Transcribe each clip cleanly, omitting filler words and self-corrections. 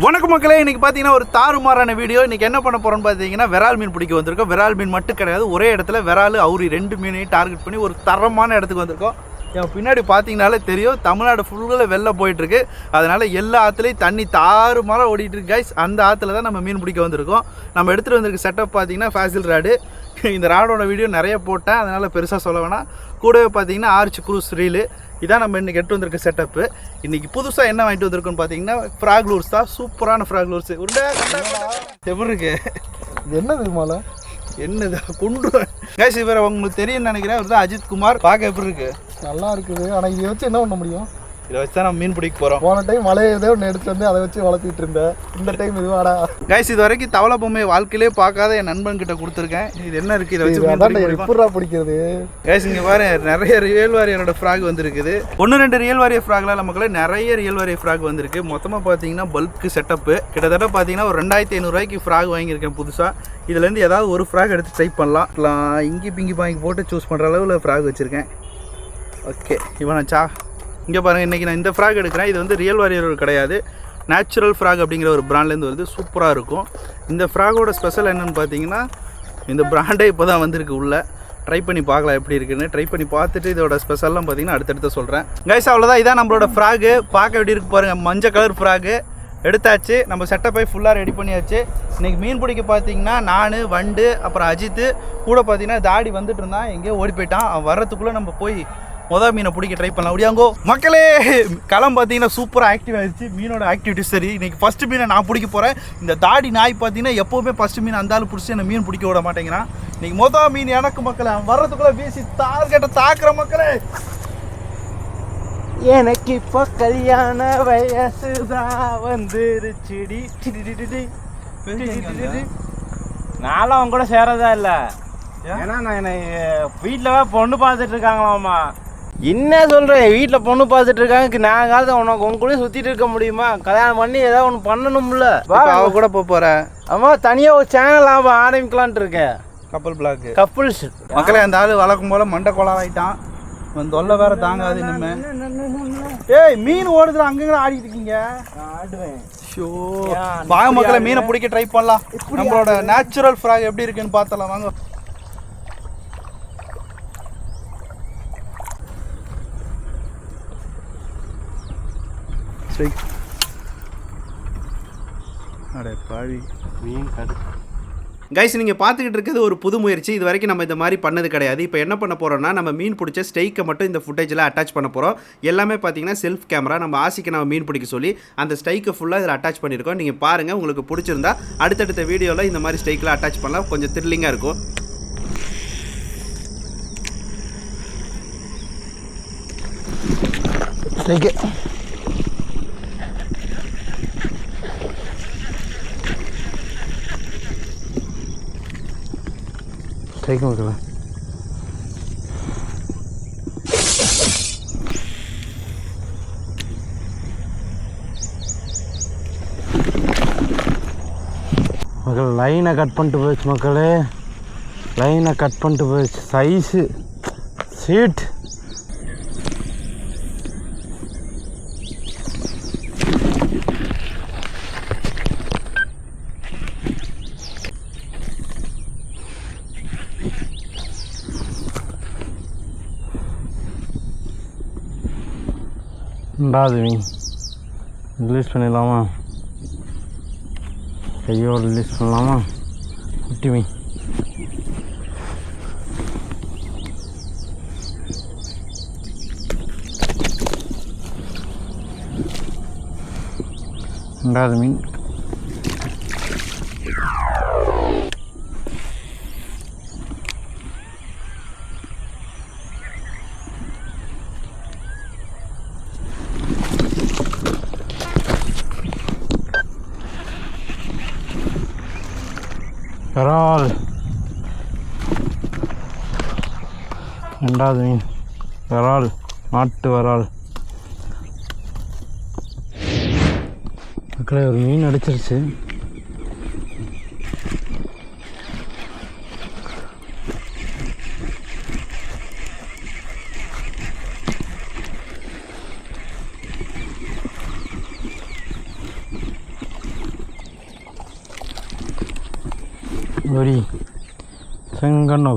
வணக்கம் மக்களே, இன்னைக்கு பார்த்தீங்கன்னா ஒரு தாறுமாறான வீடியோ. இன்னைக்கு என்ன பண்ண போறோம்னு பார்த்தீங்கன்னா விரால் மீன் பிடிக்க வந்திருக்கோம். விரால் மீன் மட்டும் கிடையாது, ஒரே இடத்துல விரால் அவுரி ரெண்டு மீனையும் டார்கெட் பண்ணி ஒரு தரமான இடத்துக்கு வந்திருக்கோம். என் பின்னாடி பார்த்தீங்கனாலே தெரியும், தமிழ்நாடு ஃபுல்லாக வெள்ளம் போயிட்டுருக்கு. அதனால் எல்லா ஆற்றுலையும் தண்ணி தாறுமாறாக ஓடிட்டு இருக்கு கைஸ். அந்த ஆற்றுல தான் நம்ம மீன் பிடிக்க வந்திருக்கோம். நம்ம எடுத்துகிட்டு வந்திருக்க செட்டப் பார்த்தீங்கன்னா ஃபேசில் ராடு. இந்த ராடோட வீடியோ நிறைய போட்டேன், அதனால் பெருசாக சொல்ல வேணாம். கூடவே பார்த்தீங்கன்னா ஆர்ச் க்ரூஸ் ரீலு. இதான் நம்ம இன்றைக்கி எடுத்து வந்திருக்க செட்டப்பு. இன்றைக்கி புதுசாக என்ன வாங்கிட்டு வந்திருக்கோன்னு பார்த்தீங்கன்னா ஃப்ராக் லூர்ஸ் தான். சூப்பரான ஃப்ராக் லூர்ஸ் உண்டா எப்படி இருக்கு? இது என்னது மாலை? என்னது கொண்டு கேஸ் இவரை உங்களுக்கு தெரியும்னு நினைக்கிறேன். அவர் தான் அஜித் குமார். பார்க்க எப்படி இருக்கு? நல்லா இருக்குது. ஆனால் இதை வச்சு என்ன பண்ண முடியும்? இதை வச்சு தான் நம்ம மீன் பிடிக்க போகிறோம். போன டைம் மலையை ஏதோ ஒன்று எடுத்து வந்து அதை வச்சு வளர்த்திட்டு இருந்தேன். இந்த டைம் இதுவாடா கைஸ், இது வரைக்கும் தவளை பொம்மையை வாழ்க்கையிலே பார்க்காத என் நண்பன்கிட்ட கொடுத்துருக்கேன். இது என்ன இருக்குது? இதை வச்சு எப்படா பிடிக்கிறது? கைஸ் இங்கே பாரு, நிறைய ரியல் வாரியரோட ஃப்ராக் வந்துருக்குது. 1-2 ரியல் வாரியர் ஃப்ராக்லாம் நமக்குள்ள நிறைய ரியல் வாரியர் ஃப்ராக் வந்திருக்கு. மொத்தமாக பார்த்தீங்கன்னா பல்க்கு செட்டப்பு கிட்டத்தட்ட பார்த்தீங்கன்னா ஒரு 2500 ரூபாய்க்கு ஃப்ராக் வாங்கியிருக்கேன் புதுசாக. இதுலேருந்து ஏதாவது ஒரு ஃப்ராக் எடுத்து ட்ரை பண்ணலாம். இங்கி பிங்கி வாங்கி போட்டு சூஸ் பண்ணுற அளவில் ஃப்ராக் வச்சுருக்கேன். ஓகே, இவனாச்சா? இங்கே பாருங்கள், இன்றைக்கி நான் இந்த ஃப்ராக் எடுக்கிறேன். இது வந்து ரியல் வாரியர் கிடையாது, நேச்சுரல் ஃப்ராக் அப்படிங்கிற ஒரு பிராண்ட்லேருந்து வருது. சூப்பராக இருக்கும். இந்த ஃப்ராகோட ஸ்பெஷல் என்னென்னு பார்த்தீங்கன்னா, இந்த பிராண்டே இப்போ தான் வந்திருக்கு. உள்ளே ட்ரை பண்ணி பார்க்கலாம் எப்படி இருக்குன்னு. ட்ரை பண்ணி பார்த்துட்டு இதோட ஸ்பெஷல்லாம் பார்த்தீங்கன்னா அடுத்தடுத்து சொல்கிறேன். கைஸ் அவ்வளோதான், இதான் நம்மளோட ஃப்ராகு. பார்க்க எப்படி இருக்கு பாருங்கள், மஞ்சள் கலர் ஃப்ராகு எடுத்தாச்சு. நம்ம செட்டப்பை ஃபுல்லாக ரெடி பண்ணியாச்சு. இன்றைக்கி மீன் பிடிக்க பார்த்தீங்கன்னா நான், வண்டு, அப்புறம் அஜித்து கூட பார்த்தீங்கன்னா தாடி வந்துட்டு இருந்தான். எங்கேயோ ஓடி போயிட்டான். அவன் வர்றதுக்குள்ளே நம்ம போய் மொதல் மீனை பிடிக்க ட்ரை பண்ணலாம். அப்படியாங்கோ மக்களே, களம் பார்த்தீங்கன்னா சூப்பராக ஆக்டிவ் ஆகிடுச்சு. மீனோட ஆக்டிவிட்டிஸ் சரி. இன்றைக்கி ஃபஸ்ட்டு மீனை நான் பிடிக்க போகிறேன். இந்த தாடி நாய் பார்த்தீங்கன்னா எப்போவுமே ஃபஸ்ட்டு மீன் அந்த ஆள் பிடிச்சி என்ன மீன் பிடிக்க விட மாட்டேங்கிறான். இன்றைக்கி மொதல் மீன் எனக்கு மக்களே. வர்றதுக்குள்ளே வீசி டார்கெட்டை தாக்குற மக்களே. எனக்கு இப்போ கல்யாண வயசுதான் வந்துருச்சுடி. நானும் அவங்க கூட சேரதா இல்லை. ஏன்னா நான் வீட்டில் பொண்ணு பார்த்துட்டு இருக்காங்களாம்மா. என்ன சொல்கிறேன், வீட்டில் பொண்ணு பார்த்துட்டு இருக்காங்க. நான் காலத்தை உனக்கு உங்க கூட சுற்றிட்டு இருக்க முடியுமா? கல்யாணம் பண்ணி ஏதாவது ஒன்று பண்ணணும்ல. அவ கூட போகிறேன். ஆமாம், தனியாக ஒரு சேனல் ஆரம்பிக்கலான்ட்டு இருக்கேன். கப்பல் பிளாக் கப்புள்ஸ் மக்களே. அந்த ஆள் வழக்கம் போல் மண்டை கொலாயிட்டான். தொல்லை வேற தாங்காது இனிமே. ஏய், மீன் ஓடுதுல, அங்கங்க ஆடிட்டு இருக்கீங்க. ஆடுவேன். ஷோ வாங்க மக்களே, மீனை பிடிக்க ட்ரை பண்ணலாம். நம்மளோட நேச்சுரல் ஃப்ராக் எப்படி இருக்குன்னு பார்த்தலாம் வாங்க. அடே பாவி, மீன் கடு. கைஸ், நீங்கள் பார்த்துக்கிட்டு இருக்கிறது ஒரு புது முயற்சி. இது வரைக்கும் நம்ம இந்த மாதிரி பண்ணது கிடையாது. இப்போ என்ன பண்ண போகிறோம்னா, நம்ம மீன் பிடிச்ச ஸ்டெய்க்கை மட்டும் இந்த ஃபுட்டேஜில் அட்டாச் பண்ண போகிறோம். எல்லாமே பார்த்தீங்கன்னா செல்ஃப் கேமரா. நம்ம ஆசைக்கு நம்ம மீன் பிடிக்க சொல்லி அந்த ஸ்டெய்க்கை ஃபுல்லாக இதில் அட்டாச் பண்ணியிருக்கோம். நீங்கள் பாருங்கள், உங்களுக்கு பிடிச்சிருந்தா அடுத்தடுத்த வீடியோவில் இந்த மாதிரி ஸ்டெய்க்கில் அட்டாச் பண்ணலாம். கொஞ்சம் த்ரில்லிங்காக இருக்கும். ஸ்டெய்க்கு மக்களே. மக்கள் லைனை கட் பண்ணிட்டு போயிடுச்சு மக்களே. லைனை கட் பண்ணிட்டு போயிடுச்சு. சைஸு சீட் ரெண்டாவது மீன் ரிலீஸ் பண்ணிடலாமா? கையோடு ரிலீஸ் பண்ணலாமா? குட்டி மீன். ரெண்டாவது மீன். வரால். ரெண்டாவது மீன் வரால், நாட்டு வரால். மக்களே, ஒரு மீன் அடிச்சிருச்சு. ஒரு செங்கண்ணு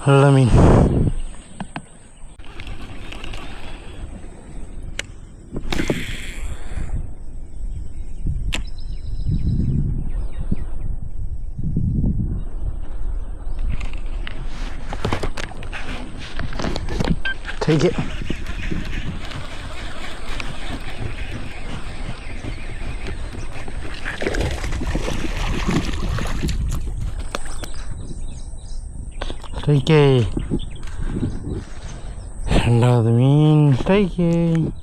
நல்ல மீன். Take it. Take it. ரெண்டாவது மீன். Take it.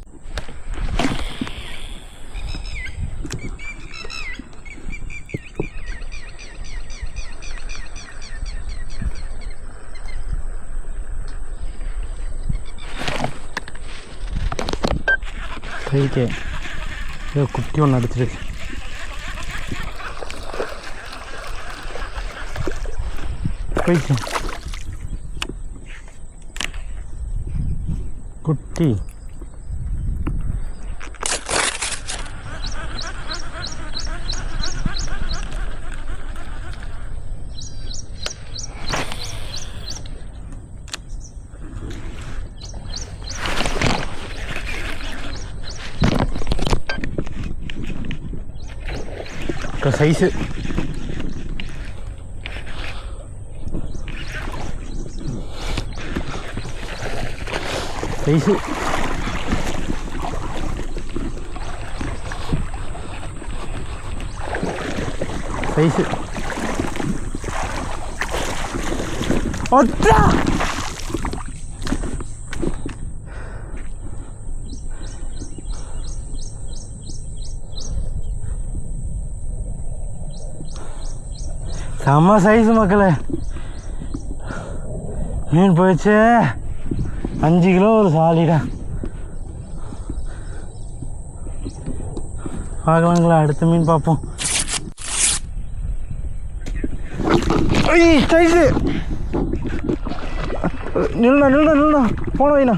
Take it. ஏதோ குட்டி ஒன்று அடிச்சிருக்கு. போயிட்டு குட்டி சைஸு சைஸு சைஸு ஒற்றா செம்ம சைஸு மக்களே. மீன் போயிடுச்சு. 5 கிலோ ஒரு சாலிடா. பார்க்கலாங்களா? அடுத்த மீன் பார்ப்போம். சைஸு நில்லுண்ணா போன வைண்ணா.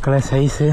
மக்களே சைஸு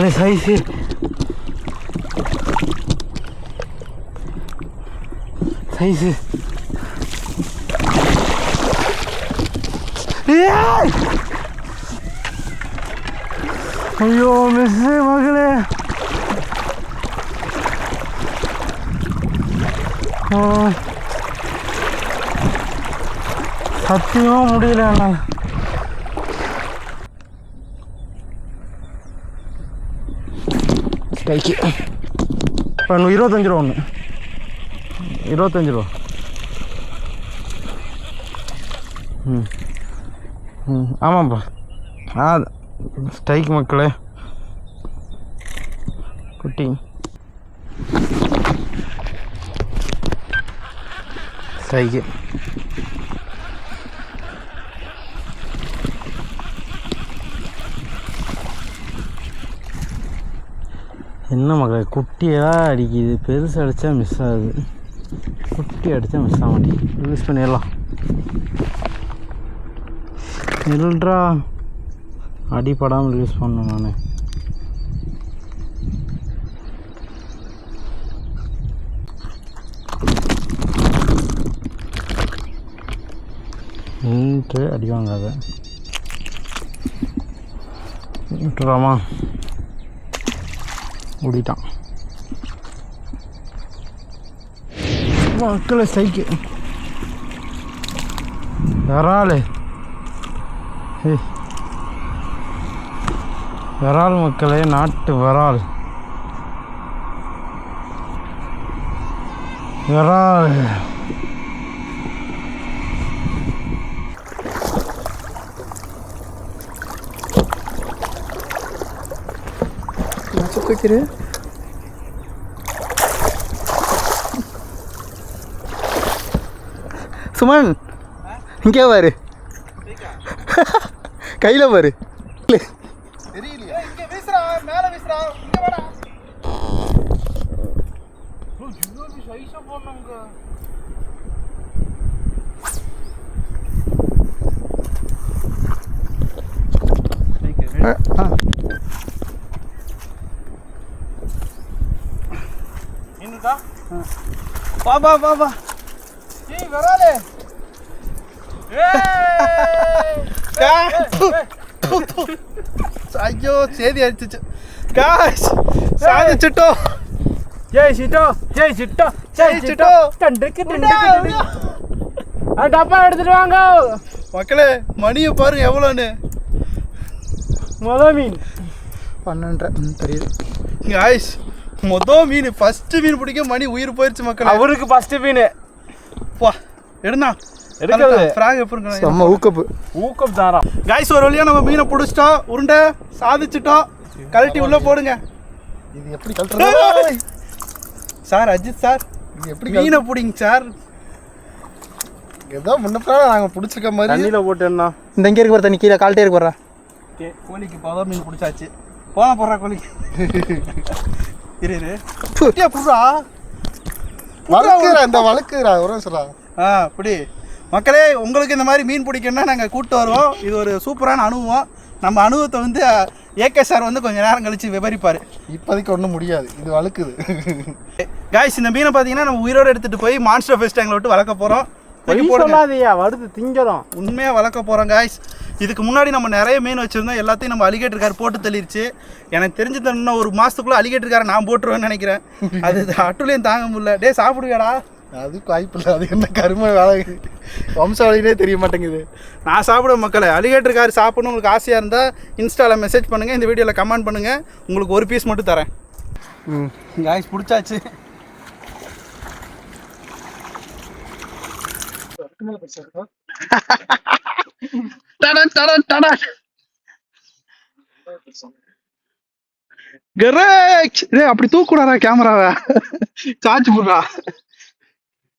மக்களே சைஸு சைஸு ஐயோ மிஸ்ஸு மகளே சத்தியமாக முடியல என்னால் கைக்கு இப்போ 25 ரூபா ஒன்று 25 ரூபா ஆமாம்ப்பா ஸ்டைக் மக்களே குட்டி ஸ்டைக்கு என்ன மக்களே குட்டியாக அடிக்குது, பெருசு அடித்தா மிஸ் ஆகுது, குட்டி அடித்தா மிஸ் ஆக மாட்டேங்குது. ரிலீஸ் பண்ணிடலாம். இல்லைன்றா அடிப்படாமல் ரிலீஸ் பண்ணேன் நான். நின்று அடி வாங்காத விட்டுறாமா, ஓடிட்டான் மக்களை. சைக்கு வராள் வராள் மக்களே, நாட்டு வராள் வராள். சுமன் இங்கே பாரு, கையில் பாரு. பாபா பாபா வராலே. ஐயோ சேதி அடிச்சிச்சு. காஷ் சாதிச்சிட்டோ. ஜெய் சிட்டோ ஜெய் சிட்டோ ஜெய் சிட்டோ. டண்டுக்கு டண்டுக்கு டப்பா எடுத்துட்டு வாங்க மக்களே. மணியை பாருங்க எவ்வளோன்னு. மொதல் மீன் 12 தெரியுது. காஷ் மொதல் மீன், ஃபர்ஸ்ட் மீன் பிடிக்க மணி உயிர் போயிடுச்சு மக்கள். அவருக்கு ஃபர்ஸ்ட் மீன் வா எடுண்ணா. எடுக்கிறது ஃப்ராக் எப்படி நம்ம ஊக்கப் தாரா. காய்ஸ் ஒரு வழியாக நம்ம மீனை பிடிச்சிட்டோம், உருண்டை சாதிச்சிட்டோம். கழட்டி உள்ளே போடுங்க. இது எப்படி கழட்டுறது சார்? அஜித் சார் இது எப்படி மீனை பிடிங்க சார். ஏதோ முன்னப்பறம் நாங்கள் பிடிச்சிருக்க மாதிரி தண்ணியில் போட்டேன்னா இந்த இங்கே இருக்கு, தண்ணி கீழே கால்ட்டே இருக்கு வர்றா. கோழிக்கு பதம் மீன் பிடிச்சாச்சு. போன போடுறா கோழிக்கு. இரு குட்டியா புடுறா வளர்க்குறா, இந்த வளர்க்குறா ஒரு சொல்றா. அப்படி மக்களே, உங்களுக்கு இந்த மாதிரி மீன் பிடிக்கணும்னா நாங்கள் கூப்பிட்டு வருவோம். இது ஒரு சூப்பரான அனுபவம். நம்ம அனுபவத்தை வந்து ஏகே சார் வந்து கொஞ்சம் நேரம் கழித்து விவரிப்பார். இப்போதைக்கு ஒன்றும் முடியாது, இது வளர்க்குது. காய்ஸ் இந்த மீனை பார்த்தீங்கன்னா நம்ம உயிரோடு எடுத்துகிட்டு போய் மான்ஸ்டர் ஃபெஸ்ட் டேங்கில் விட்டு வளர்க்க போகிறோம். போடாதையா வருது திங்கிறோம். உண்மையாக வளர்க்க போகிறோம் காய்ஸ். இதுக்கு முன்னாடி நம்ம நிறைய மீன் வச்சுருந்தோம், எல்லாத்தையும் நம்ம அலிகேட்டர் கார் போட்டு தள்ளிடுச்சு. எனக்கு தெரிஞ்சு தரணும் ஒரு மாதத்துக்குள்ளே அலிகேட்டர் காரை நான் போட்டுருவேன்னு நினைக்கிறேன். அது அட்டுலையும் தாங்க முடியல. டே சாப்பிடுவியாடா? அதுக்கு வாய்ப்பு இல்லை, அது என்ன கருமை வேலை, வம்சாவளினே தெரிய மாட்டேங்குது. நான் சாப்பிடுவேன் மக்களே. அலிகேட்டர் கார் சாப்பிடணும் உங்களுக்கு ஆசையாக இருந்தால் இன்ஸ்டாவில் மெசேஜ் பண்ணுங்கள், இந்த வீடியோவில் கமெண்ட் பண்ணுங்கள். உங்களுக்கு ஒரு பீஸ் மட்டும் தரேன். காய்ஸ் பிடிச்சாச்சு. அப்படி தூக்கூடாதா கேமராவை, சார்ஜ் போடுறா.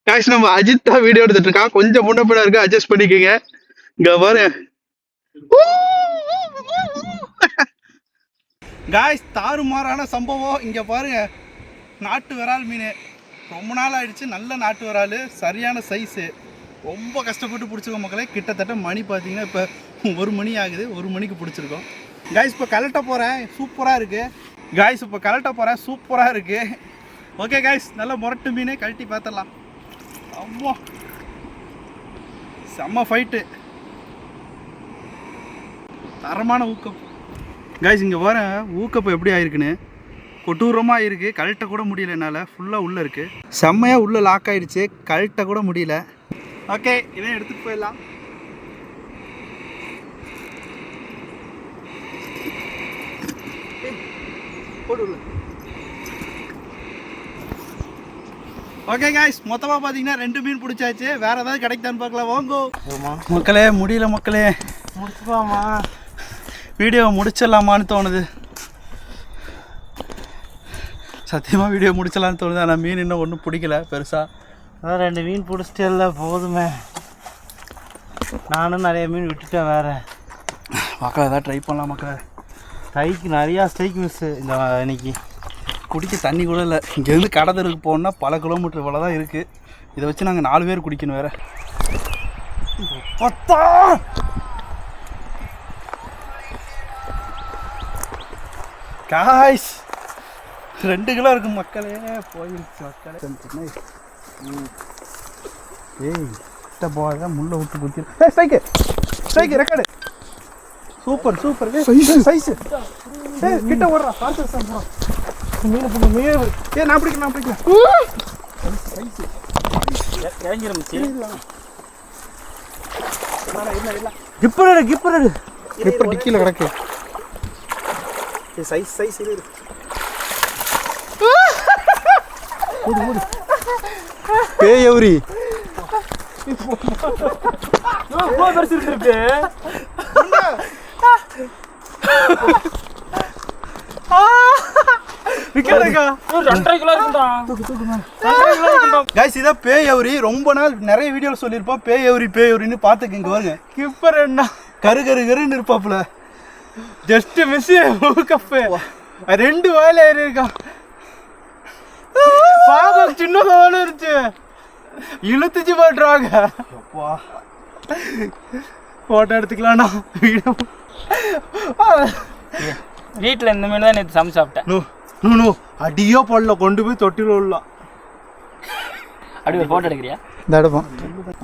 காய்ஸ் நம்ம அஜித் தான் வீடியோ எடுத்துட்டு இருக்கான், கொஞ்சம் முன்ன பின்ன இருக்கு, அட்ஜஸ்ட் பண்ணிக்கோங்க. இங்க பாரு காய்ஸ், தாறுமாறான சம்பவம். இங்க பாருங்க, நாட்டு விரால் மீன். ரொம்ப நாள் ஆயிடுச்சு, நல்ல நாட்டு விரால், சரியான சைஸு. ரொம்ப கஷ்டப்பட்டு பிடிச்சிருக்கோம் மக்களே. கிட்டத்தட்ட மணி பார்த்தீங்கன்னா இப்போ 1 மணி ஆகுது. 1 மணிக்கு பிடிச்சிருக்கோம் காய்ஸ். இப்போ கலட்ட போகிறேன், சூப்பராக இருக்குது. காய்ஸ் இப்போ கலட்ட போகிறேன், சூப்பராக இருக்குது. ஓகே காய்ஸ், நல்ல முரட்டு மீன் கழட்டி பார்த்துடலாம். அம்மா செம்ம ஃபைட்டு, தரமான ஊக்கம். காய்ஸ் இங்கே வர ஊக்கப்போ எப்படி ஆயிருக்குன்னு கொட்டூரமாக இருக்குது. கழட்ட கூட முடியல என்னால், ஃபுல்லாக உள்ளே இருக்குது. செம்மையாக உள்ளே லாக் ஆகிடுச்சு, கழட்ட கூட முடியல. ஓகே, இவன் எடுத்துகிட்டு போயிடலாம். ஓகே காய்ஸ், மொத்தமாக பார்த்தீங்கன்னா 2 மீன் பிடிச்சாச்சு. வேறு ஏதாவது கிடைக்குதான்னு பார்க்கலாம் வாங்கோ. மக்களே முடியல மக்களே, முடிச்சுக்கலாமா? வீடியோ முடிச்சிடலாமான்னு தோணுது. சத்தியமாக வீடியோ முடிச்சலான்னு தோணுது. ஆனால் மீன் இன்னும் ஒன்றும் பிடிக்கல பெருசாக. அதான் 2 மீன் பிடிச்சிட்டே இல்லை, போதுமே. நானும் நிறைய மீன் விட்டுட்டேன். வேறு மக்கள் ஏதாவது ட்ரை பண்ணலாம் மக்களே. ஸ்ட்ரைக்கு நிறையா ஸ்ட்ரைக் மிஸ்ஸு இந்த இன்னைக்கு. குடிக்க தண்ணி கூட இல்லை. இங்கேருந்து கடத்தருக்கு போகணுன்னா பல கிலோமீட்டர் இவ்வளோ தான் இருக்குது. இதை வச்சு நாங்கள் 4 பேர் குடிக்கணும் வேறு. பத்தா காய்ஸ் 2 கிலோ இருக்கும் மக்களே. போயிருச்சு மக்களே. ஏய் கிட்ட போக முள்ளை விட்டு குத்தி. Strike strike record. Super super size. கிட்ட ஓடுறா, பார்த்து போகிறோம். மீன் போட்டு மீன். நான் பிடிக்கிறேன். கிப்பர் டிக்கியில் கிடக்கு. சைஸ் இருக்கு. பேயவுரி கைஸ் இதான் பேயவுரி. ரொம்ப நாள் நிறைய வீடியோவில் சொல்லியிருப்போம் பேயவுரின்னு. பார்த்துக்கிங்க பாருங்க. கிப்பர் என்ன கருன்னு இருப்பாப்புல. ஜஸ்ட் மிஸ் கப்பு 2 வாயில ஏறி இருக்கான். பாக்க சின்னதான இருந்துச்சு, இழுத்துச்சு பாட்டுறாங்க. போட்டோ எடுத்துக்கலாம்ண்ணா. வீட்டில் இந்த மீன் தான் நேற்று சமைச்சு சாப்பிட்டேன். அடியோ போடல, கொண்டு போய் தொட்டில விடலாம். அப்படி ஒரு ஃபோட்டோ எடுக்கிறியா? இந்த எடுப்போம்.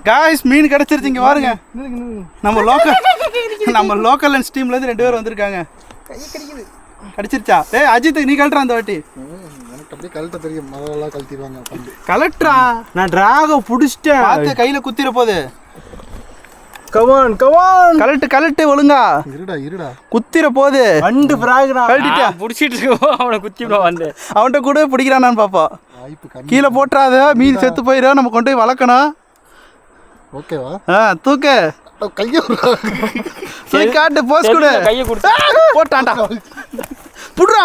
காய்ஸ் மீன் கிடச்சிருச்சு. இங்கே பாருங்க, நம்ம லோக்கல் அண்ட் ஸ்டீம்லேருந்து 2 பேர் வந்திருக்காங்க. கடிச்சிருச்சா? அஜித் நீ கழட்டுறா அந்த வாட்டி. எனக்கு அப்படியே கழட்ட தெரியும், மதெல்லாம் கழட்டிடுவாங்க. கலெக்டரா நான் டிராக பிடிச்சிட்டேன். பார்த்து கையில் குத்திர போது. கமான் கலட்டு ஒழுங்கா. இருடா குத்திர போது. 2 பிராக் கழட்டிட்டா. பிடிச்சிட்டு இருக்கோம், அவனை குத்தி வந்து அவன்கிட்ட கூட பிடிக்கிறானான்னு பாப்பா. கீழே போட்டுறாத, மீன் செத்து போயிடும். நம்ம கொண்டு போய் வளர்க்கணும். ஓகேவா? தூக்கு கையை காட்டு, போஸ் கொடு. கையை கொடுத்து போட்டான்டா. புடுறா,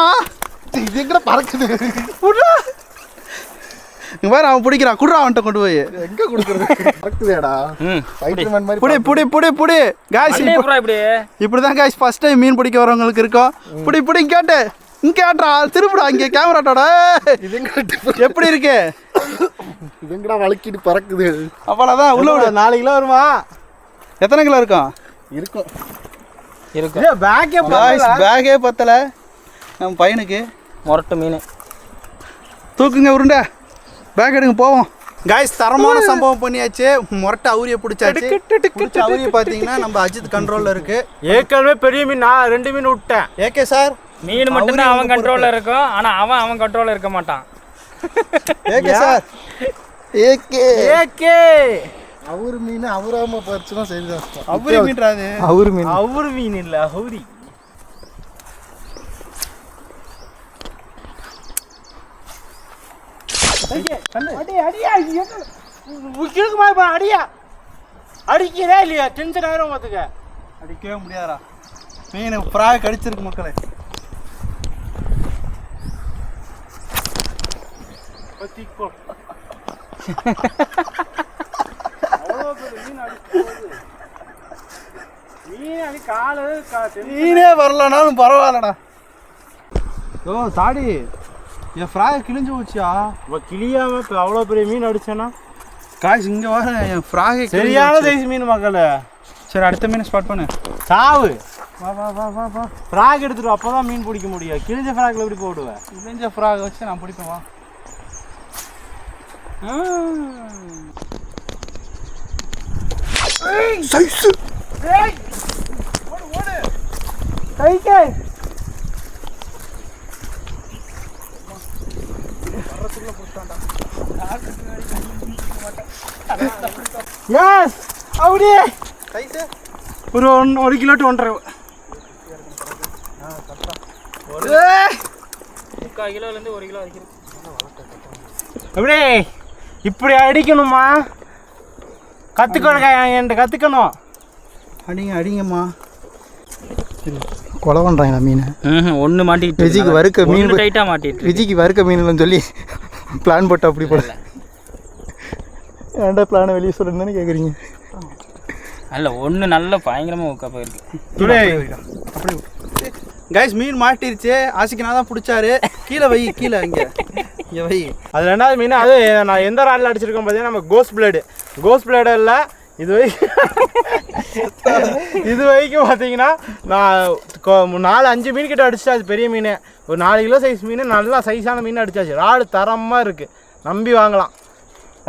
இது எங்கட பறக்குது. புடுறா. இங்க பாரு, அவன் பிடிக்கிறான். குடுறா அவன்கிட்ட கொண்டு போய். எங்க கொடுக்குறது? பறக்குதேடா. ஃபைட்டர்மேன் மாதிரி. புடி காய்ஸ். இப்படிதான் காய்ஸ் ஃபர்ஸ்ட் டைம் மீன் பிடிக்க வரவங்களுக்கு இருக்கும். புடி கேட்டு இங்க கேட்டா திருப்பிடா. இங்க கேமராட்டோட இது எங்க எப்படி இருக்கு? இது எங்கடா வழுக்கிட்டு பறக்குது. அவ்வளோதான். உள்ள விடு. 4 கிலோ வருமா? எத்தனை கிலோ இருக்கும்? பேக்கே பத்தல நம்ம பையனுக்கு. முரட்டு மீன் தூக்குங்க, உருண்டை பேக் எடுங்க போவோம். காய்ஸ் தரமான சம்பவம் பண்ணியாச்சு. முரட்டை அவுரியை பிடிச்சாச்சு. அவுரியை பார்த்தீங்கன்னா நம்ம அஜித் கண்ட்ரோலில் இருக்கு. ஏற்கனவே பெரிய மீன் நான் 2 மீன் விட்டேன். ஏகே சார் மீன் மட்டும்தான் அவன் கண்ட்ரோலில் இருக்கும், ஆனால் அவன் கண்ட்ரோலில் இருக்க மாட்டான். ஏகே சார் ஏகே அவரு மீன் அவராம பறிச்சுனா சரிதான். அவுரி மீன்றாது. அவரு மீன் இல்லை, அவுரி. அடிக்கிறா இல்லையா? டென்ஷன் ஆயிரும் பார்த்துக்க. அடிக்கவே முடியாதா? மீன் ஃப்ராக் கடிச்சிருக்கு மக்களே. மீனே வரலனாலும் பரவாயில்லடா. சாடி என் ஃப்ராக் கிழிஞ்சு போச்சியா? கிளியாம இப்போ அவ்வளோ பெரிய மீன் அடிச்சேன்னா காய்ஸ் இங்கே வர என் ஃப்ராக் சரியான சைஸ் மீன் மக்களே. சரி அடுத்த மீன் ஸ்பாட் பண்ணு. சாவு வா வா வா வா வா ஃப்ராக் எடுத்துட்டு அப்போ தான் மீன் பிடிக்க முடியும். கிழிஞ்ச ஃப்ராக்ல எப்படி போடுவேன்? கிழிஞ்ச ஃப்ராக் வச்சு நான் பிடிப்பேன் வா. சைஸு கைக்கே எஸ் அப்படியே சைஸு ஒரு 1 கிலோ டு 1.5. 3/4 கிலோலேருந்து 1 கிலோ வரைக்கும். அப்படியே இப்படி அடிக்கணுமா? கற்றுக்கொடுக்க என்கிட்ட கற்றுக்கணும். அடிங்கம்மா. கொலை பண்ணுறாங்களா மீனை? ஒன்று மாட்டிக்கிட்டு விஜய்க்கு வறுக்க மீன் டைட்டாக மாட்டிட்டு விஜய்க்கு வறுக்க மீன்லன்னு சொல்லி பிளான் போட்டு அப்படி போட ஏன்டா பிளானை வெளியே சொல்லுன்னு கேட்குறீங்க? அல்ல ஒன்று நல்ல பயங்கரமாக ஊக்கா போயிருக்கு. கைஸ் மீன் மாட்டிருச்சு. ஆசிக்கு நான் தான் பிடிச்சாரு. கீழே வை, கீழே இங்கே வை. அது 2வது மீன். அது நான் எந்த ராடில் அடிச்சிருக்கோம் பார்த்தீங்கன்னா நம்ம கோஸ்ட் பிளேடு இல்லை. இது வரைக்கும் பார்த்தீங்கன்னா நான் 4-5 மீன் கிட்ட அடிச்சிட்டா. அது பெரிய மீன், ஒரு 4 கிலோ சைஸ் மீன், நல்லா சைஸான மீன் அடிச்சாச்சு. ராடு தரமாக இருக்குது, நம்பி வாங்கலாம்.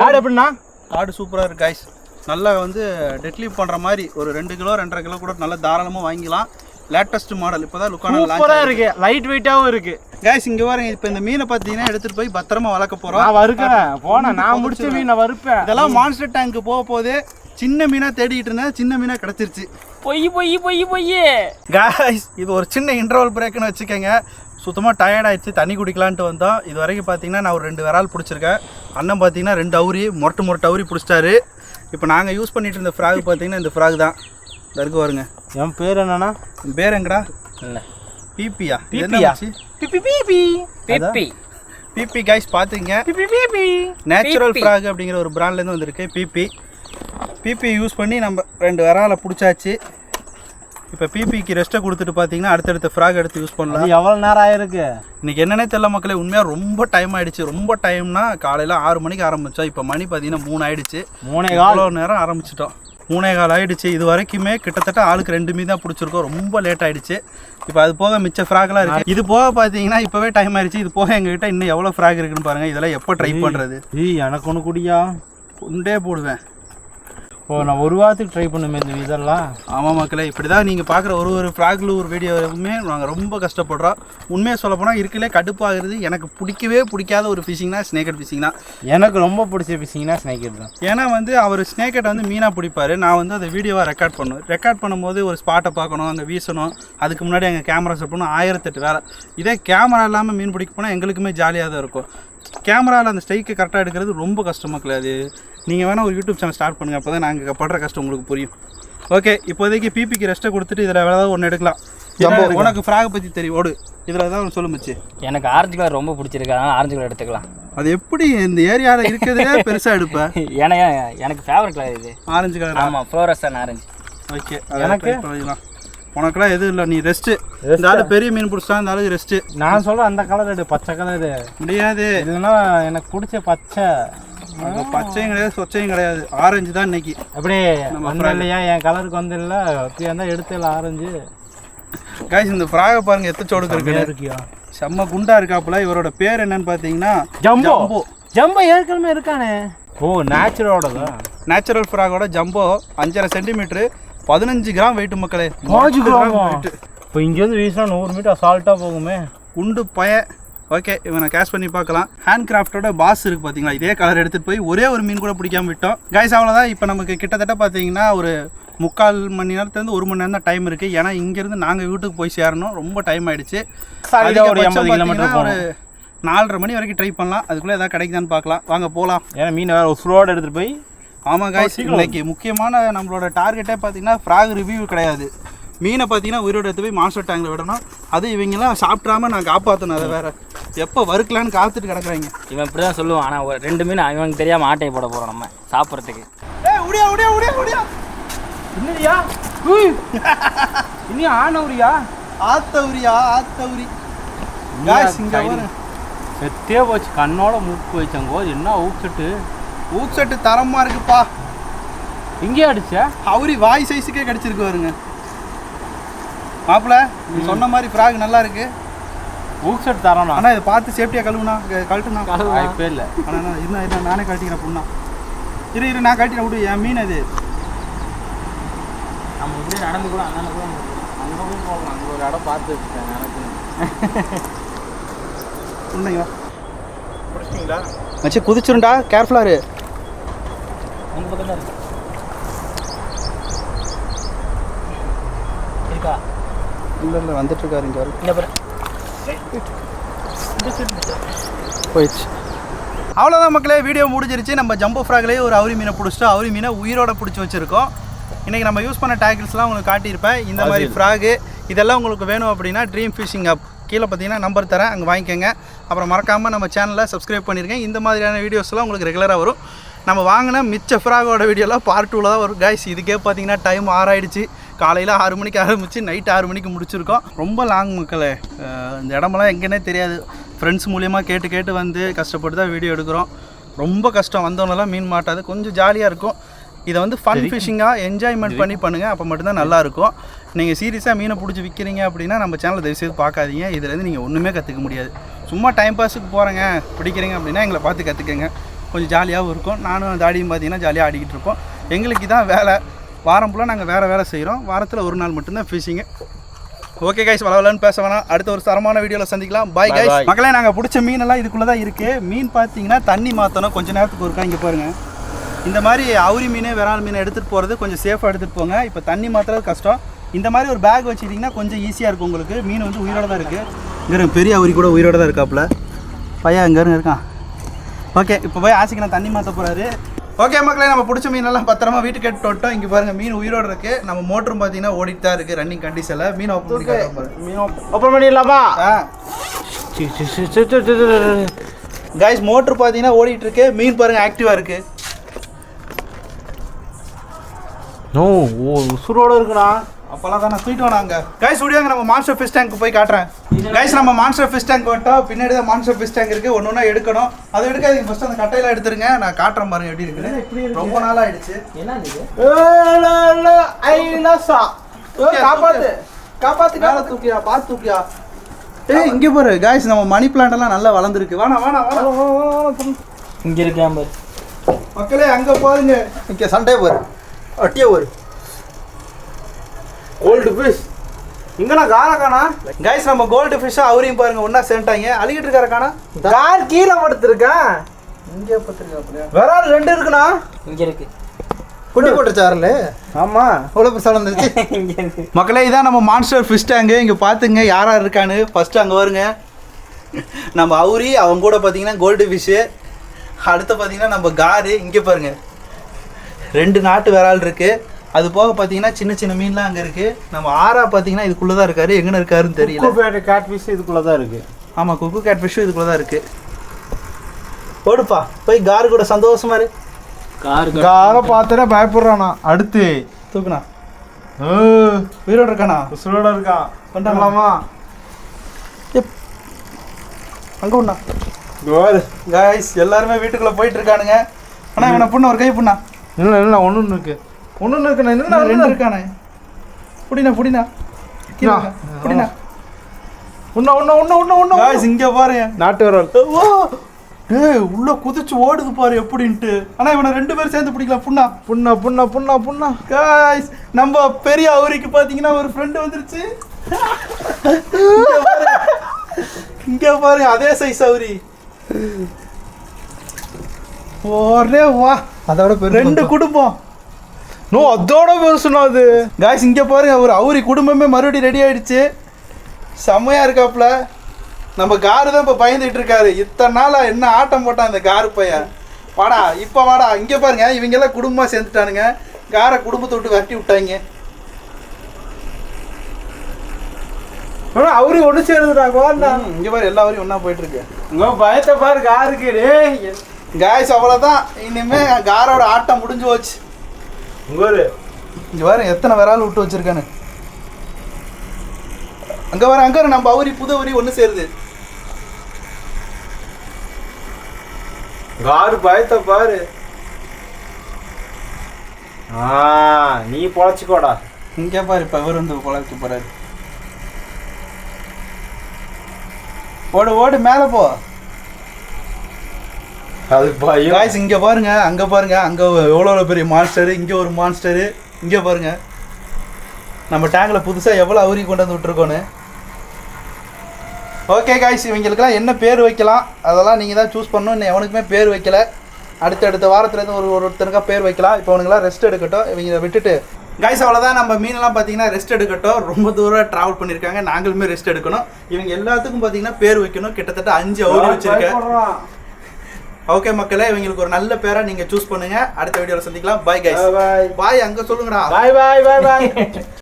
ராடு எப்படின்னா? ஆடு சூப்பராக இருக்குது கைஸ். நல்லா வந்து டெட்லீவ் பண்ணுற மாதிரி ஒரு 2 கிலோ 2.5 கிலோ கூட நல்லா தாராளமாக வாங்கிக்கலாம். லேட்டஸ்ட் மாடல் இப்போ தான் லுக்கான சூப்பராக இருக்குது, லைட் வெயிட்டாகவும் இருக்குது. கைஸ் இங்கே பாருங்க, இப்போ இந்த மீனை பார்த்தீங்கன்னா எடுத்துகிட்டு போய் பத்திரமா வளர்க்க போகிறோம். நான் வறுக்கிறேன் போனேன், நான் முடிச்ச மீன் நான் வறுப்பேன். இதெல்லாம் மான்ஸ்டர் டேங்க்கு போகும்போது சின்ன மீனாக தேடிட்டு இருந்தேன், சின்ன மீனாக கிடச்சிருச்சு. பொய் கைஸ் இது ஒரு சின்ன இன்டர்வல் பிரேக்குன்னு வச்சுக்கோங்க. சுத்தமாக டயர்ட் ஆயிடுச்சு, தண்ணி குடிக்கலான்ட்டு வந்தோம். இது வரைக்கும் பார்த்தீங்கன்னா நான் ஒரு 2 விரால் பிடிச்சிருக்கேன். அண்ணன் பார்த்தீங்கன்னா 2 அவுரி மொரட்டு அவுரி பிடிச்சிட்டாரு. இப்போ நாங்கள் யூஸ் பண்ணிட்டு இருந்த ஃப்ராக் பார்த்தீங்கன்னா இந்த ஃப்ராக் தான். இருக்கு பாருங்க. என் பேர் என்னன்னா? பேர் எங்கடா? இல்லை பிபியா? பிபி கைஸ் பார்த்துங்க. நேச்சுரல் ஃப்ராக் அப்படிங்கிற ஒரு பிராண்ட்லேருந்து வந்திருக்கு பிபி யூஸ் பண்ணி நம்ம 2 விராலை பிடிச்சாச்சு. இப்போ பிபிக்கு ரெஸ்ட்டை கொடுத்துட்டு பார்த்தீங்கன்னா அடுத்தடுத்த ஃப்ராக் எடுத்து யூஸ் பண்ணலாம். எவ்வளோ நேரம் ஆயிருக்கு இன்றைக்கி என்னன்னே தெரியல மக்களே. உண்மையாக ரொம்ப டைம் ஆகிடுச்சு. ரொம்ப டைம்னா காலையில் 6 மணிக்கு ஆரம்பித்தோம். இப்போ மணி பார்த்தீங்கன்னா 3 ஆகிடுச்சு. 3:15 நேரம் ஆரம்பிச்சிட்டோம். 3:15 ஆகிடுச்சு. இது வரைக்குமே கிட்டத்தட்ட ஆளுக்கு 2 மீன் தான் பிடிச்சிருக்கோம். ரொம்ப லேட் ஆகிடுச்சு. இப்போ அது போக மிச்ச ஃப்ராக்லாம் இருக்குது. இது போக பார்த்தீங்கன்னா இப்போவே டைம் ஆகிடுச்சு. இது போக எங்ககிட்ட இன்னும் எவ்வளோ ஃப்ராக் இருக்குன்னு பாருங்கள். இதெல்லாம் எப்போ ட்ரை பண்ணுறது? எனக்கு ஒன்று குடியா கொண்டே போடுவேன். ஓ நான் ஒரு வாரத்துக்கு ட்ரை பண்ணுமே இந்த இதெல்லாம். ஆமாம் மக்களே, இப்படி தான் நீங்கள் பார்க்குற ஒரு ஃப்ராக்ல ஒரு வீடியோவுமே நாங்கள் ரொம்ப கஷ்டப்படுறோம். உண்மையாக சொல்ல போனால் இருக்கலே கடுப்பாகிறது. எனக்கு பிடிக்காத ஒரு ஃபிஷிங்னா ஸ்னேக்கட் ஃபிஷிங் தான். எனக்கு ரொம்ப பிடிச்ச ஃபிஷிங்னா ஸ்னேக்கட் தான். ஏன்னா வந்து அவர் ஸ்னேக்கட் வந்து மீனாக பிடிப்பார். நான் வந்து அதை வீடியோவாக ரெக்கார்ட் பண்ணும்போது ஒரு ஸ்பாட்டை பார்க்கணும், அங்கே வீசணும், அதுக்கு முன்னாடி அங்கே கேமரா செட் பண்ணணும், 1008 வேலை. இதே கேமரா இல்லாமல் மீன் பிடிக்க போனால் எங்களுக்குமே ஜாலியாக தான் இருக்கும். கேமராவில் அந்த ஸ்ட்ரைக்கு கரெக்டாக எடுக்கிறது ரொம்ப கஷ்டமாக கிடையாது. நீங்கள் வேணால் ஒரு யூடியூப் சேனல் ஸ்டார்ட் பண்ணுங்கள், அப்போ தான் நாங்கள் படுற கஷ்டம் உங்களுக்கு புரியும். ஓகே, இப்போதைக்கு பிபிக்கு ரெஸ்ட்டை கொடுத்துட்டு இதில் ஏதாவது ஒன்று எடுக்கலாம். உனக்கு ஃப்ராகை பற்றி தெரியும், ஓடு. இதில் ஏதாவது சொல்லுமிச்சு. எனக்கு ஆரஞ்சு கலர் ரொம்ப பிடிச்சிருக்கு, அதனால் ஆரஞ்சு கலர் எடுத்துக்கலாம். அது எப்படி இந்த ஏரியாவில் இருக்கிறதே பெருசாக எடுப்பேன்? ஏன்னா எனக்கு ஃபேவரட் கலர் இது ஆரஞ்சு கலர். ஆமாம், ஃப்ளோரசன் ஆரஞ்சு. ஓகே, எனக்கு உனக்குலாம் எதுவும் இல்லை, நீ ரெஸ்ட்டு. இந்த ஆளு பெரிய மீன் பிடிச்சா இந்த ஆளுக்கு ரெஸ்ட்டு. நான் சொல்கிறேன் அந்த கலர் எடு, பச்சை கலரு முடியாது. இல்லைன்னா எனக்கு பிடிச்ச பச்சை. பச்சையும் கிடையாது, சொச்சையும் கிடையாது, ஆரஞ்சு தான் இன்னைக்கு. அப்படியே வந்து இல்லையா என் கலருக்கு வந்து இல்லை, அப்படியே இருந்தால் எடுத்துல ஆரஞ்சு. காய்ஸ் இந்த ஃப்ராகை பாருங்க எத்தச்சோடுக்கு இருக்கியா, செம்ம குண்டா இருக்காப்புல. இவரோட பேர் என்னன்னு பார்த்தீங்கன்னா ஜம்போ. ஜம்போ ஏற்கனவே இருக்கானே. ஓ நேச்சுரலோட தான். நேச்சுரல் ஃப்ராகோட ஜம்போ 5.5 சென்டிமீட்டரு, 15 கிராம் வெயிட் மக்களே. 5 கிராம் வெயிட். இப்போ இங்கேருந்து வீசினா 100 மீட்டர் அசால்ட்டாக போகுமே. குண்டு பய. ஓகே, இவனை கேஷ் பண்ணி பார்க்கலாம். ஹேண்ட் கிராஃப்டோட பாஸ் இருக்குது பார்த்தீங்களா, இதே கலர் எடுத்துகிட்டு போய் ஒரே ஒரு மீன் கூட பிடிக்காம விட்டோம். கைஸ் அவ்வளோதான். இப்போ நமக்கு கிட்டத்தட்ட பார்த்தீங்கன்னா ஒரு 3/4 மணி நேரத்துலேருந்து 1 மணி நேரம் தான் டைம் இருக்குது. ஏன்னா இங்கேருந்து நாங்கள் வீட்டுக்கு போய் சேரணும், ரொம்ப டைம் ஆகிடுச்சு. ஒரு 80 கிலோமீட்டர் ஒரு 4:30 மணி வரைக்கும் ட்ரை பண்ணலாம். அதுக்குள்ளே எதாவது கிடைக்குதான்னு பார்க்கலாம், வாங்க போகலாம். ஏன்னா மீன் வேறு ஸ்லோட எடுத்துகிட்டு போய். ஆமாம் காய்ஸ், இன்னைக்கு முக்கியமான நம்மளோட டார்கெட்டே பார்த்தீங்கன்னா ஃப்ராக் ரிவ்யூ கிடையாது. மீனை பார்த்தீங்கன்னா உயிரோடு எடுத்து போய் மாஸ்டர் டேங்கில் விடணும். அது இவங்கெல்லாம் சாப்பிட்றாம நான் காப்பாற்றணும். அதை வேறு எப்போ வறுக்கலான்னு காத்துட்டு கிடக்குறாங்க. இவன் இப்படி தான் சொல்லுவான். ஆனால் ஒரு 2 மீன் இவனுக்கு தெரியாமல் ஆட்டையை போட போகிறோம் நம்ம சாப்பிட்றதுக்கு. என்னடியா இனி ஆனவுரியா ஆத்தவுரி காய்ஸ் இங்கே செத்தே போச்சு. கண்ணோட மூக்கு வச்சங்கோ. என்ன ஊக்செட்டு தரமாக இருக்குப்பா. இங்கே அடிச்சா அவரி வாய் சைஸுக்கே கிடச்சிருக்கு பாருங்க. மாப்பிள்ள நீ சொன்ன மாதிரி ஃப்ராக் நல்லா இருக்கு. ஊக் செட் தரோண்ணா. ஆனால் இதை பார்த்து சேஃப்டியாக கழுவுனா கழட்டுனா வாய்ப்பே இல்லை. ஆனால் இருந்தால் நானே கழட்டிக்கிறேன் புண்ணா. இரு நான் கழட்டிக்கிறேன் விடு. என் மீன் அது நம்ம இப்படியே நடந்து கூட அங்கே கூட அங்கே போய் போகலாம். அங்கே ஒரு இடம் பார்த்து வச்சுட்டேன் எனக்கு. புண்ணைங்களா பிடிச்சிங்களா? மச்சி குதிச்சிருண்டா, கேர்ஃபுல்லாக இரு. உங்கள் பக்கம் தான் இருக்கு. இருக்கா? இல்லை வந்துட்டுருக்காரு இங்கே வரும். இல்லை பாரு போயிடுச்சு. அவ்வளோதான் மக்களே, வீடியோ முடிஞ்சிருச்சு. நம்ம ஜம்போ ஃப்ராக்லேயே ஒரு அவுரி மீனை பிடிச்சிட்டோம். அவுரி மீனை உயிரோட பிடிச்சி வச்சுருக்கோம். இன்றைக்கி நம்ம யூஸ் பண்ண டேக்கிள்ஸ்லாம் உங்களுக்கு காட்டியிருப்பேன். இந்த மாதிரி ஃப்ராகு இதெல்லாம் உங்களுக்கு வேணும் அப்படின்னா ட்ரீம் ஃபிஷிங் ஆப் கீழே பார்த்தீங்கன்னா நம்பர் தரேன், அங்கே வாங்கிக்கோங்க. அப்புறம் மறக்காமல் நம்ம சேனலை சப்ஸ்கிரைப் பண்ணியிருக்கேன். இந்த மாதிரியான வீடியோஸ்லாம் உங்களுக்கு ரெகுலராக வரும். நம்ம வாங்கின மிச்ச ஃப்ராகோட வீடியோலாம் பார்ட் 2ல் தான் வரும் கைஸ். இதுக்கே பார்த்தீங்கன்னா டைம் 6 ஆகிடுச்சு. காலையில் 6 மணிக்கு ஆரம்பித்து நைட்டு 6 மணிக்கு முடிச்சிருக்கோம். ரொம்ப லாங் மக்களே, இந்த இடமெல்லாம் எங்கேனே தெரியாது. ஃப்ரெண்ட்ஸ் மூலியமாக கேட்டு வந்து கஷ்டப்பட்டு தான் வீடியோ எடுக்கிறோம். ரொம்ப கஷ்டம், வந்தவனெல்லாம் மீன் மாட்டாது. கொஞ்சம் ஜாலியாக இருக்கும். இதை வந்து ஃபன் ஃபிஷிங்காக என்ஜாய்மெண்ட் பண்ணி பண்ணுங்கள், அப்போ மட்டும்தான் நல்லாயிருக்கும். நீங்கள் சீரியஸாக மீனை பிடிச்சி விற்கிறீங்க அப்படின்னா நம்ம சேனலை தயவுசெய்து பார்க்காதீங்க. இதுலேருந்து நீங்கள் ஒன்றுமே கற்றுக்க முடியாது. சும்மா டைம் பாஸுக்கு போகிறேங்க பிடிக்கிறீங்க அப்படின்னா எங்களை பார்த்து கற்றுக்கங்க. கொஞ்சம் ஜாலியாகவும் இருக்கும். நானும் தாடியும் பார்த்தீங்கன்னா ஜாலியாக ஆடிக்கிட்டு இருப்போம். எங்களுக்கு தான் வேலை. வாரம் ஃபுல்லாக நாங்கள் வேறு செய்கிறோம். வாரத்தில் ஒரு நாள் மட்டும்தான் ஃபிஷிங்கு. ஓகே கைஸ், வளவலன்னு பேச வேணாம். அடுத்த ஒரு தரமான வீடியோவில் சந்திக்கலாம். Bye guys. மக்களே, நாங்கள் பிடிச்ச மீனெல்லாம் இதுக்குள்ளே தான் இருக்குது. மீன் பார்த்தீங்கன்னா தண்ணி மாற்றணும், கொஞ்சம் நேரத்துக்கு ஒருக்கா. இங்கே பாருங்கள், இந்த மாதிரி அவுரி மீன் விரால் மீனை எடுத்துகிட்டு போகிறது கொஞ்சம் சேஃபாக எடுத்துகிட்டு போங்க. இப்போ தண்ணி மாற்றுறது கஷ்டம். இந்த மாதிரி ஒரு பேக் வச்சுக்கிட்டிங்கன்னா கொஞ்சம் ஈஸியாக இருக்கும் உங்களுக்கு. மீன் வந்து உயிரோடு தான் இருக்குது. இங்கே பெரிய அவுரி கூட உயிரோடு தான் இருக்காப்புல. பையன் இங்கே இருக்கான். ஓகே, இப்போ போய் ஆசைக்கு நான் தண்ணி மாற்ற போகிறாரு. ஓகே மக்களே, நம்ம பிடிச்ச மீனெல்லாம் பத்திரமா வீட்டுக்கு எடுத்து விட்டோம். இங்கே பாருங்கள், மீன் உயிரோடு இருக்குது. நம்ம மோட்டரும் பார்த்தீங்கன்னா ஓடிட்டு தான் இருக்குது ரன்னிங் கண்டிஷனில். மீன் ஓப்பன் பண்ணிடலாமா? கைஸ், மோட்டர் பார்த்தீங்கன்னா ஓடிட்டு இருக்கு. மீன் பாருங்கள் ஆக்டிவாக இருக்குது. உசுரோட இருக்குண்ணா. அப்போல்லாம் தான் நான் தூக்கிட்டு வேணாங்க. கைஸ், வீடியோங்க நம்ம மான்ஸ்டர் ஃபிஷ் டேங்க் போய் காட்டுறேன். கைஸ், நம்ம மான்ஸ்டர் ஃபிஷ் டேங்க் விட்டோம். பின்னாடி தான் மான்ஸ்டர் ஃபிஷ் டேங்க் இருக்குது. ஒன்று ஒன்றா எடுக்கணும். அதை எடுக்காதீங்க, ஃபஸ்ட்டு அந்த கட்டையில் எடுத்துருங்க. நான் காட்டுறேன் பாருங்க எப்படி இருக்குன்னு. ரொம்ப நாளாக ஆயிடுச்சு. என்ன காப்பாத்து தூக்கியா, பார்த்து தூக்கியா. இங்கே பாரு கைஸ், நம்ம மணி பிளான்ட் எல்லாம் நல்லா வளர்ந்துருக்கு. வேணா இங்கே இருக்கேன் பாரு மக்களே. அங்கே பாருங்க, இங்கே சண்டே பாரு, அட்டியே பாரு. கோல்டு ஃபிஷ் இங்கண்ணா. காரை காணா கைஸ், நம்ம கோல்டு ஃபிஷ்ஷாக அவரையும் பாருங்க ஒன்றா சேர்ந்துட்டாங்க. அழுகிட்டு இருக்கார காணா. கார் கீழே படுத்துருக்கேன். இங்கே பார்த்துருக்கா அப்படியா? விரால் 2 இருக்குண்ணா. இங்கே இருக்கு. குட்டி போட்டுச்சாருல. ஆமாம், அவ்வளோ பெருசாக வந்துருச்சு. இங்கே இருக்கு. மக்களே, இதான் நம்ம மான்ஸ்டர் ஃபிஷ் டேங்கு. இங்கே பார்த்துங்க யார் யார் இருக்கான்னு. ஃபஸ்ட்டு அங்கே வருங்க நம்ம அவுரி, அவங்க கூட பார்த்தீங்கன்னா கோல்டு ஃபிஷ்ஷு. அடுத்து பார்த்தீங்கன்னா நம்ம காரு. இங்கே பாருங்க 2 நாட்டு விரால் இருக்குது. அது போக பார்த்தீங்கன்னா சின்ன சின்ன மீன்லாம் அங்கே இருக்குது. நம்ம ஆறா பார்த்தீங்கன்னா இதுக்குள்ளே தான் இருக்காரு. எங்கே இருக்காருன்னு தெரியல. கேட் ஃபிஷ் இதுக்குள்ளே தான் இருக்குது. ஆமாம், குக்கு கேட் ஃபிஷ்ஷும் இதுக்குள்ளே தான் இருக்குது. போடுப்பா, போய் காரு கூட சந்தோஷமா இரு. காரை பார்த்துட்டே பயப்படுறானா. அடுத்து தூக்குண்ணா. உயிரோடு இருக்கானா? உசுரோட இருக்கான். பண்ணலாமா? அங்கே உண்ணா. கைஸ், எல்லாருமே வீட்டுக்குள்ளே போயிட்டு இருக்கானுங்க. ஆனால் இவனை புண்ணா, ஒரு கை புண்ணா. இல்லை ஒன்று இருக்கு. ஒன்று இருக்குண்ணா. என்ன 2 இருக்கானே. புடினா புடினா புடினா. ஒன்று கைஸ், இங்கே பாருங்க நாட்டு விரால். டேய், உள்ள குதிச்சு ஓடுது பாரு எப்படின்ட்டு. ஆனால் இவனை 2 பேரும் சேர்ந்து பிடிக்கலாம். புண்ணா. கைஸ், நம்ம பெரிய அவுரிக்கு பார்த்தீங்கன்னா ஒரு ஃப்ரெண்டு வந்துருச்சு. இங்கே பாருங்க, அதே சைஸ் அவுரி. ஒரே வா, அதோட 2 குடும்பம். அதோட பெருசுண்ணா அது. காய்ஸ், இங்கே பாருங்க, ஒரு அவுரி குடும்பமே மறுபடியும் ரெடி ஆயிடுச்சு. செம்மையாக இருக்காப்புல. நம்ம காரு தான் இப்போ பயந்துட்டு இருக்காரு. இத்தனை நாளாக என்ன ஆட்டம் போட்டான் இந்த காரு பையன். வாடா, இப்போ வாடா. இங்கே பாருங்க, இவங்கெல்லாம் குடும்பமாக சேர்ந்துட்டானுங்க. காரை குடும்பத்தை விட்டு விரட்டி விட்டாங்க. அவரு ஒன்று சேருதுடாங்க. இங்கே பாரு, எல்லா அவரையும் ஒன்றா போயிட்டு இருக்கு. பயத்தை பாரு காருக்கு. காய்ஸ், அவ்வளோதான். இனிமே காரோட ஆட்டம் முடிஞ்சு போச்சு. இங்கே பாரு எத்தனை விரால் விட்டு வச்சிருக்கானு. அங்கே வர நம்ம அவுரி புது அவுரி ஒன்று சேருது. காரு பயத்தை பாரு. நீ பொழைச்சிக்கோடா. இங்கே பாரு, இப்போ இவர் வந்து பொழைக்க போறாரு. ஓடு ஓடு மேலே போ. அது பயம். காய்ஸ் இங்கே பாருங்க, அங்கே பாருங்க, அங்கே எவ்வளோ பெரிய மான்ஸ்டரு, இங்கே ஒரு மான்ஸ்டரு, இங்கே பாருங்க நம்ம டேங்கில் புதுசாக எவ்வளோ அவுரி கொண்டு வந்து விட்டுருக்கோன்னு. ஓகே காய்ஸ், இவங்களுக்கெல்லாம் என்ன பேர் வைக்கலாம் அதெல்லாம் நீங்கள் தான் சூஸ் பண்ணணும். இன்னும் எவனுக்குமே பேர் வைக்கல. அடுத்த வாரத்துலேருந்து ஒருத்தனுக்கா பேர் வைக்கலாம். இப்போ அவனுங்களாம் ரெஸ்ட் எடுக்கட்டும். இவங்க விட்டுட்டு காய்ஸ் அவ்வளோதான். நம்ம மீனெல்லாம் பார்த்தீங்கன்னா ரெஸ்ட் எடுக்கட்டும். ரொம்ப தூரம் ட்ராவல் பண்ணியிருக்காங்க, நாங்களுமே ரெஸ்ட் எடுக்கணும். இவங்க எல்லாத்துக்கும் பார்த்தீங்கன்னா பேர் வைக்கணும். கிட்டத்தட்ட 5 அவுரி வச்சுருக்கேன். ஓகே மக்களே, இவங்களுக்கு ஒரு நல்ல பேரை நீங்கள் சூஸ் பண்ணுங்கள். அடுத்த வீடியோவில் சந்திக்கலாம். Bye guys. பாய் அங்கே சொல்லுங்கடா. பாய் பாய் பாய் பாய்.